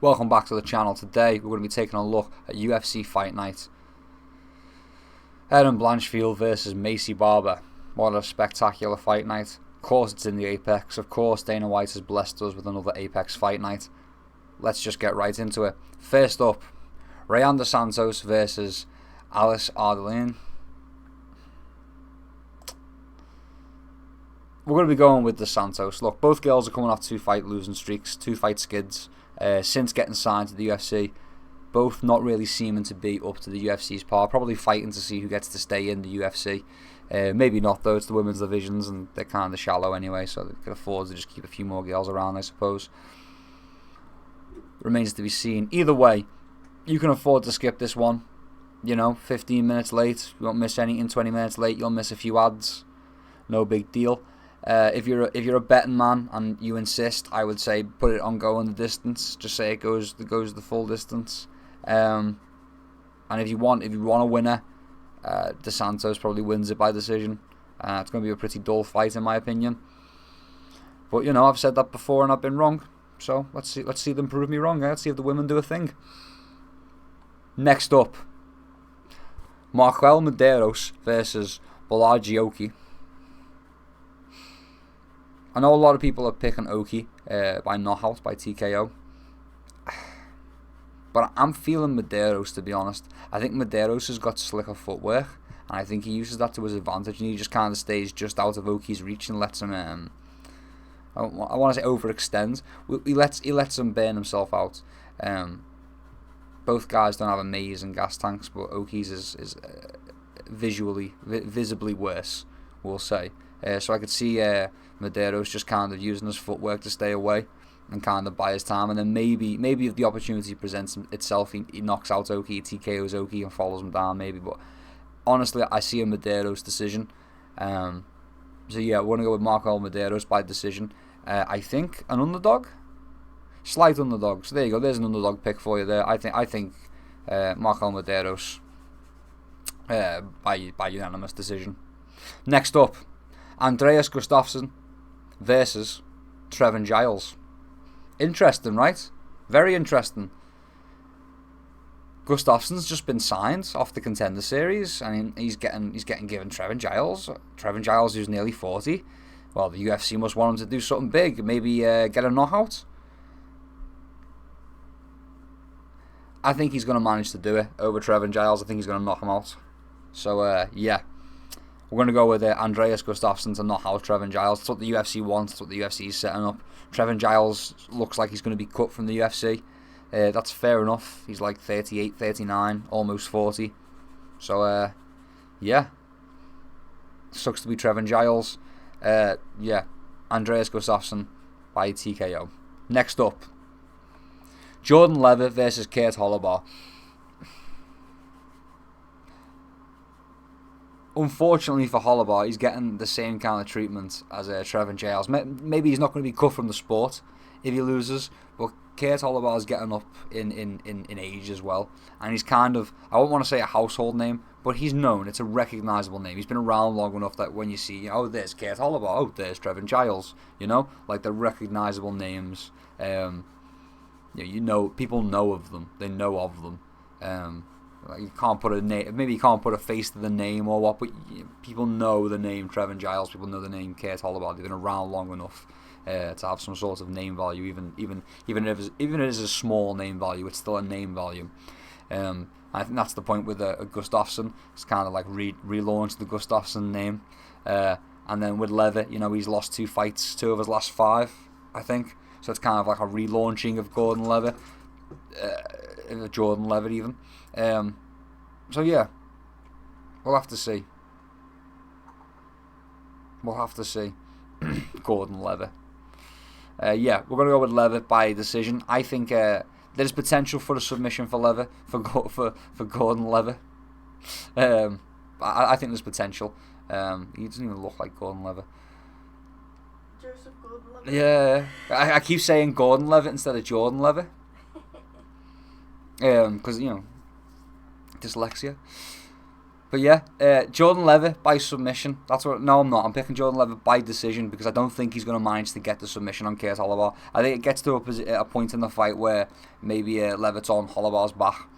Welcome back to the channel. Today we're going to be taking a look at UFC Fight Night Blanchfield versus Barber. What a spectacular fight night. Of course it's in the Apex. Of course Dana White has blessed us with another Apex fight night. Let's just get right into it. First up, Rayan dos Santos versus Alice Ardelin. We're going to be going with dos Santos. Look, both girls are coming off 2-fight losing streaks, 2-fight skids since getting signed to the UFC. Both not really seeming to be up to the UFC's par. Probably fighting to see who gets to stay in the UFC. Maybe not though, it's the women's divisions and they're kind of shallow anyway, so they can afford to just keep a few more girls around, I suppose. Remains to be seen. Either way, you can afford to skip this one. You know, 15 minutes late, you won't miss anything. 20 minutes late, you'll miss a few ads. No big deal. If you're a betting man and you insist, I would say put it on go in the distance. Just say it goes the full distance. And if you want a winner, dos Santos probably wins it by decision. It's going to be a pretty dull fight in my opinion. But you know, I've said that before and I've been wrong. So let's see them prove me wrong. Let's see if the women do a thing. Next up, Marquel Medeiros versus Balaji. I know a lot of people are picking Oki by knockout, by TKO. But I'm feeling Medeiros, to be honest. I think Medeiros has got slicker footwork, and I think he uses that to his advantage, and he just kind of stays just out of Oki's reach and lets him, I want to say overextend. He lets him burn himself out. Both guys don't have amazing gas tanks, but Oki's is visibly worse, we'll say. So I could see Medeiros just kind of using his footwork to stay away and kind of buy his time, and then maybe if the opportunity presents itself, he knocks out Oki, TKOs Oki and follows him down maybe. But honestly, I see a Medeiros decision. So yeah, we're going to go with Marquel Medeiros by decision. I think an underdog, slight underdog. So there you go. There's an underdog pick for you there. I think Marquel Medeiros by unanimous decision. Next up, Andreas Gustafsson versus Trevin Giles. Interesting, right? Very interesting. Gustafsson's just been signed off the Contender Series, and he's getting given Trevin Giles. Trevin Giles, who's nearly 40. Well, the UFC must want him to do something big. Maybe get a knockout. I think he's going to manage to do it over Trevin Giles. I think he's going to knock him out. So, yeah. We're going to go with Andreas Gustafsson to knock out Trevin Giles. That's what the UFC wants. That's what the UFC is setting up. Trevin Giles looks like he's going to be cut from the UFC. That's fair enough. He's like 38, 39, almost 40. So, yeah. Sucks to be Trevin Giles. Yeah. Andreas Gustafsson by TKO. Next up, Jordan Levitt versus Kurt Hollabaugh. Unfortunately for Hollabaugh, he's getting the same kind of treatment as Trevin Giles. Maybe he's not going to be cut from the sport if he loses, but Kurt Hollabaugh is getting up in age as well. And he's kind of, I won't want to say a household name, but he's known. It's a recognisable name. He's been around long enough that when you see, oh, there's Kurt Hollabaugh, oh, there's Trevin Giles, you know? Like the recognisable names. You know, people know of them. They know of them. You can't put a name, maybe you can't put a face to the name or what, but people know the name Trevin Giles. People know the name Kurt Hollabaugh. They've been around long enough to have some sort of name value. Even if it is a small name value, it's still a name value. I think that's the point with Gustafsson. It's kind of like relaunched the Gustafsson name, and then with Levitt, you know, he's lost 2 fights, 2 of his last 5, I think. So it's kind of like a relaunching of Gordon Levitt, Jordan Levitt even. So yeah, we'll have to see. Gordon Levitt. Yeah, we're going to go with Levitt by decision. I think there's potential for a submission for Levitt, for Gordon Levitt. I think there's potential. He doesn't even look like Gordon Levitt. Joseph Gordon-Levitt. Yeah, I keep saying Gordon Levitt instead of Jordan Levitt. Because, you know, dyslexia. But yeah, Jordan Levitt by submission. That's what. No, I'm not. I'm picking Jordan Levitt by decision because I don't think he's going to manage to get the submission on Kurt Holloway. I think it gets to a point in the fight where maybe Levitt's on Holloway's back,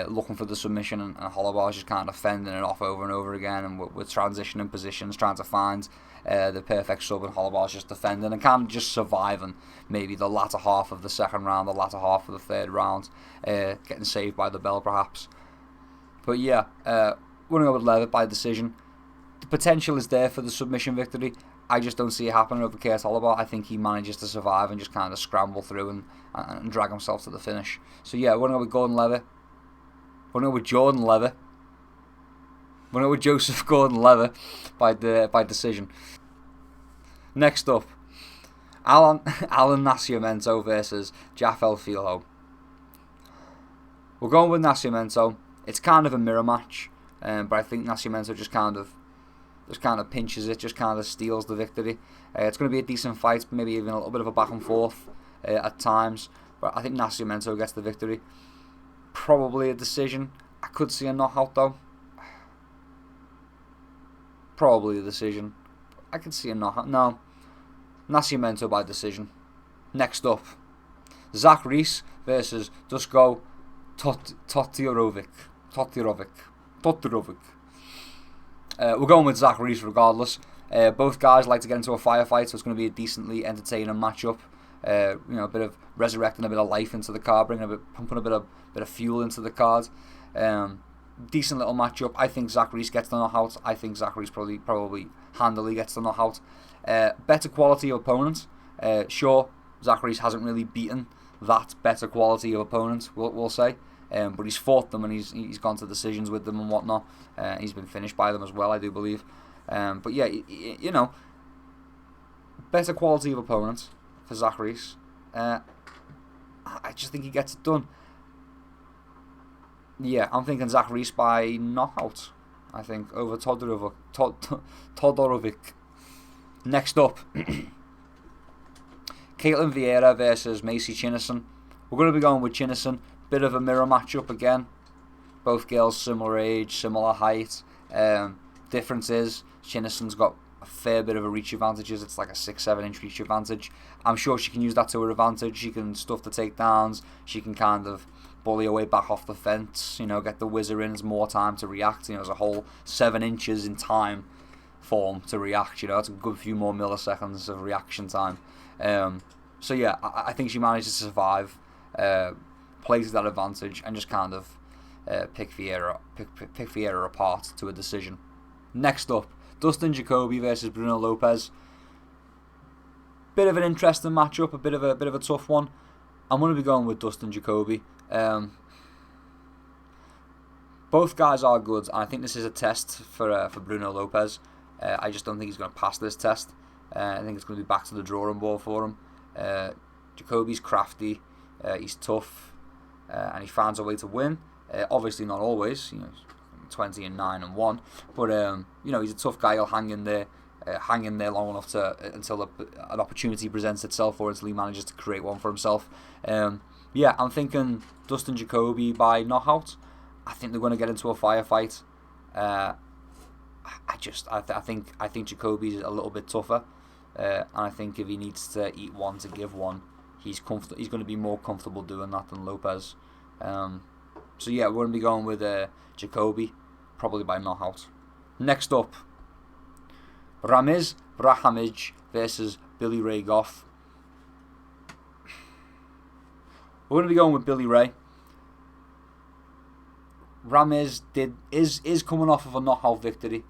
looking for the submission, and Holloway's just kind of fending it off over and over again, and with transitioning positions, trying to find the perfect sub, and Holloway's just defending and kind of just surviving maybe the latter half of the second round, the latter half of the third round, getting saved by the bell perhaps. But yeah, we're going to go with Levitt by decision. The potential is there for the submission victory. I just don't see it happening over Kurt Holloway. I think he manages to survive and just kind of scramble through and drag himself to the finish. So yeah, we're going to go with Gordon Levitt. We're going to go with Jordan Levitt. We're going to go with Joseph Gordon-Levitt by decision. Next up, Alan Nascimento versus Jafel Filho. We're going with Nascimento. It's kind of a mirror match. But I think Nascimento just kind of pinches it, just kind of steals the victory. It's going to be a decent fight, maybe even a little bit of a back and forth at times. But I think Nascimento gets the victory. Probably a decision. I could see a knockout though. Probably a decision. I could see a knockout. No. Nascimento by decision. Next up, Zach Reese versus Dusko Todorovic. We're going with Zach Reese regardless. Both guys like to get into a firefight, so it's going to be a decently entertaining matchup. A bit of resurrecting a bit of life into the card, pumping a bit of fuel into the card. Decent little matchup. I think Zach Reese gets the knockout. I think Zach Reese probably handily gets the knockout. Better quality of opponent. Sure, Zach Reese hasn't really beaten that better quality of opponent, we'll say. But he's fought them and he's gone to decisions with them and whatnot. He's been finished by them as well, I do believe. But yeah, better quality of opponent for Zach Reese. I just think he gets it done. Yeah, I'm thinking Zach Reese by knockout. I think over Todorovic. Next up, Caitlin Vieira versus Macy Chinnison. We're going to be going with Chinnison. Bit of a mirror matchup again. Both girls similar age, similar height. Difference is Chinnison's got a fair bit of a reach advantages. It's like a 6-7 inch reach advantage. I'm sure she can use that to her advantage. She can stuff the takedowns. She can kind of bully her way back off the fence. Get the whizzer in. There's more time to react. There's a whole 7 inches in time form to react. It's a good few more milliseconds of reaction time. So yeah, I think she manages to survive. Plays that advantage and just kind of pick Vieira apart to a decision. Next up, Dustin Jacoby versus Bruno Lopez. Bit of an interesting matchup, a bit of a tough one. I'm going to be going with Dustin Jacoby. Both guys are good, and I think this is a test for Bruno Lopez. I just don't think he's going to pass this test. I think it's going to be back to the drawing board for him. Jacoby's crafty, he's tough. And he finds a way to win. Obviously not always, 20-9-1, but he's a tough guy. He'll hang in there long enough until an opportunity presents itself, or until he manages to create one for himself. I'm thinking Dustin Jacoby by knockout. I think they're going to get into a firefight. I think Jacoby's a little bit tougher, and I think if he needs to eat one to give one, he's going to be more comfortable doing that than Lopez. So yeah, we're going to be going with Jacoby, probably by knockout. Next up, Ramiz Brahimaj versus Billy Ray Goff. We're going to be going with Billy Ray. Ramiz is coming off of a knockout victory.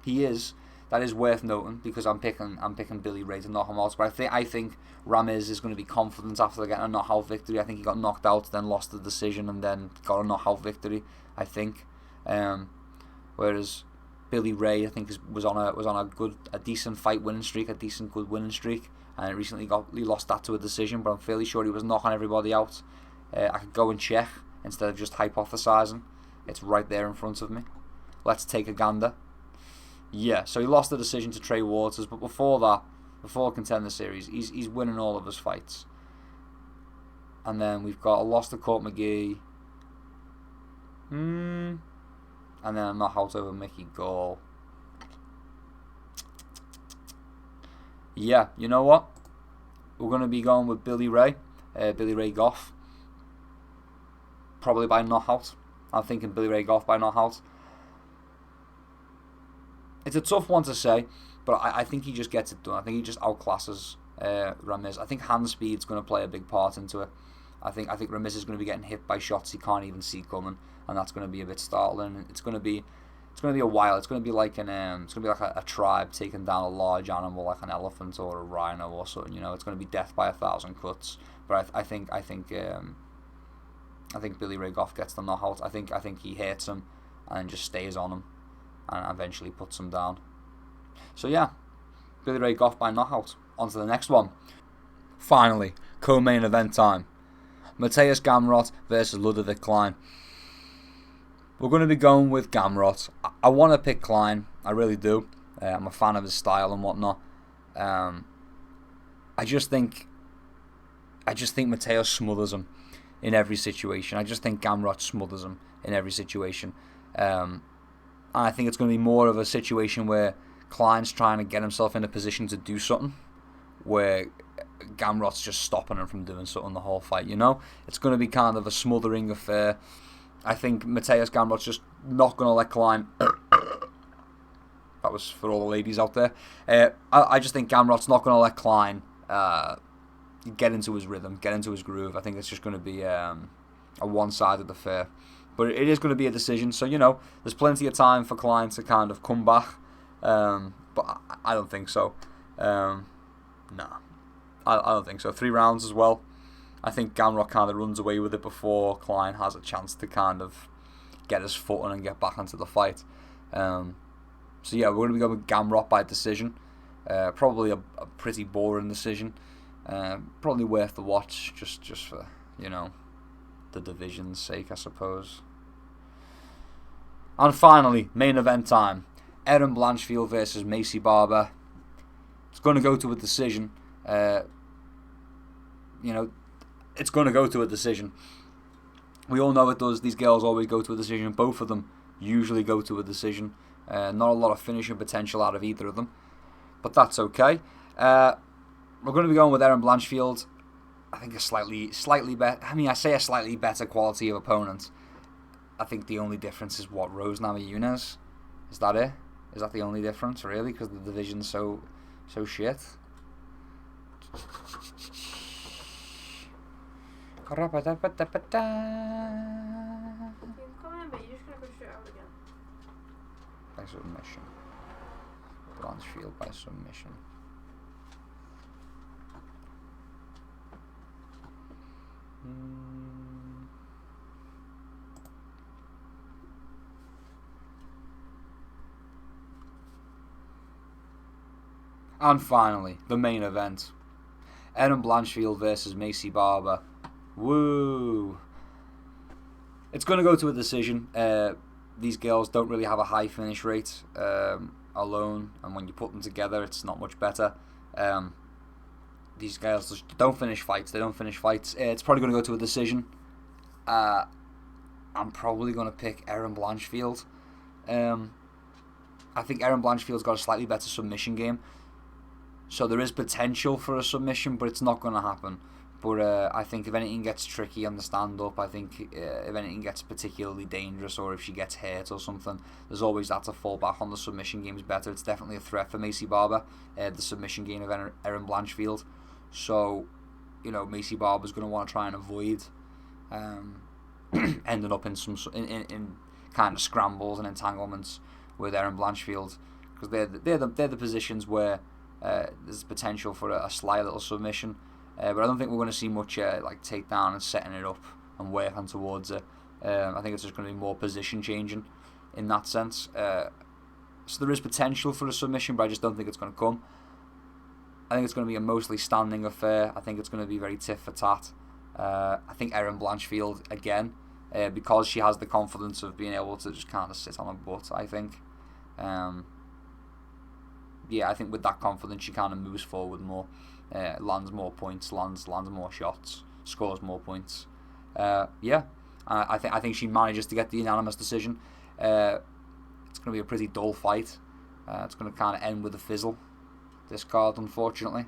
He is. That is worth noting because I'm picking Billy Ray to knock him out. But I think Ramiz is going to be confident after getting a knockout victory. I think he got knocked out, then lost the decision, and then got a knockout victory. I think. Whereas Billy Ray, I think, was on a decent fight winning streak, a decent good winning streak, and recently he lost that to a decision. But I'm fairly sure he was knocking everybody out. I could go and check instead of just hypothesizing. It's right there in front of me. Let's take a gander. Yeah, so he lost the decision to Trey Waters, but before Contender Series, he's winning all of his fights. And then we've got a loss to Court McGee. And then a knockout over Mickey Gall. Yeah, you know what? We're going to be going with Billy Ray Goff. Probably by knockout. I'm thinking Billy Ray Goff by knockout. It's a tough one to say, but I think he just gets it done. I think he just outclasses Ramirez. I think hand speed's going to play a big part into it. I think Ramirez is going to be getting hit by shots he can't even see coming, and that's going to be a bit startling. It's going to be a while. It's going to be like a tribe taking down a large animal like an elephant or a rhino or something. You know, it's going to be death by 1,000 cuts. But I think Billy Ray Goff gets the knockout. I think he hits him and just stays on him and eventually puts him down. So yeah, Billy Ray Goff by knockout. On to the next one. Finally, co-main event time. Mateusz Gamrot versus Ludovic Klein. We're going to be going with Gamrot. I want to pick Klein. I really do. I'm a fan of his style and whatnot. I just think Mateusz smothers him in every situation. I just think Gamrot smothers him in every situation. And I think it's going to be more of a situation where Klein's trying to get himself in a position to do something, where Gamrot's just stopping him from doing something the whole fight, you know? It's going to be kind of a smothering affair. I think Mateusz Gamrot's just not going to let Klein... That was for all the ladies out there. I just think Gamrot's not going to let Klein get into his rhythm, get into his groove. I think it's just going to be a one-sided affair. But it is going to be a decision, so, you know, there's plenty of time for Klein to kind of come back. But I don't think so. I don't think so. 3 rounds as well. I think Gamrot kind of runs away with it before Klein has a chance to kind of get his footing and get back into the fight. So yeah, we're going to be going with Gamrot by decision. Probably a pretty boring decision. Probably worth the watch, just for, you know, the division's sake, I suppose. And finally, main event time. Erin Blanchfield versus Macy Barber. It's going to go to a decision. It's going to go to a decision. We all know it does. These girls always go to a decision. Both of them usually go to a decision. Not a lot of finishing potential out of either of them, but that's okay. We're going to be going with Erin Blanchfield. I think a slightly better. I mean, I say a slightly better quality of opponent. I think the only difference is what Rose Namajunas. Is that it? Is that the only difference, really? Because the division's so shit. You can come in, but you're just gonna go straight out again. By submission. Blanchfield by submission. And finally, the main event. Erin Blanchfield versus Macy Barber. Woo! It's going to go to a decision. These girls don't really have a high finish rate alone, and when you put them together, it's not much better. These girls just don't finish fights. They don't finish fights. It's probably going to go to a decision. I'm probably going to pick Erin Blanchfield. I think Erin Blanchfield's got a slightly better submission game. So there is potential for a submission, but it's not going to happen. But I think if anything gets tricky on the stand-up, I think if anything gets particularly dangerous or if she gets hurt or something, there's always that to fall back on. The submission game is better. It's definitely a threat for Macy Barber, the submission game of Erin Blanchfield. So, you know, Macy Barber's going to want to try and avoid ending up in some in kind of scrambles and entanglements with Erin Blanchfield, because they're the positions where there's potential for a slight little submission. But I don't think we're going to see much like takedown and setting it up and working towards it. I think it's just going to be more position changing in that sense. So there is potential for a submission, but I just don't think it's going to come. I think it's going to be a mostly standing affair. I think it's going to be very tit for tat. I think Erin Blanchfield, again, because she has the confidence of being able to just kind of sit on her butt, I think. I think with that confidence, she kind of moves forward more. Lands more points, lands more shots, scores more points. I think she manages to get the unanimous decision. It's going to be a pretty dull fight. It's going to kind of end with a fizzle, this card, unfortunately.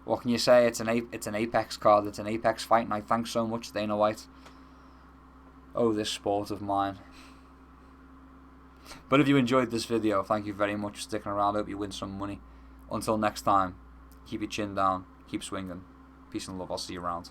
What can you say? It's an Apex card. It's an Apex Fight Night. Thanks so much, Dana White. Oh, this sport of mine. But if you enjoyed this video, thank you very much for sticking around. I hope you win some money. Until next time, keep your chin down, keep swinging. Peace and love. I'll see you around.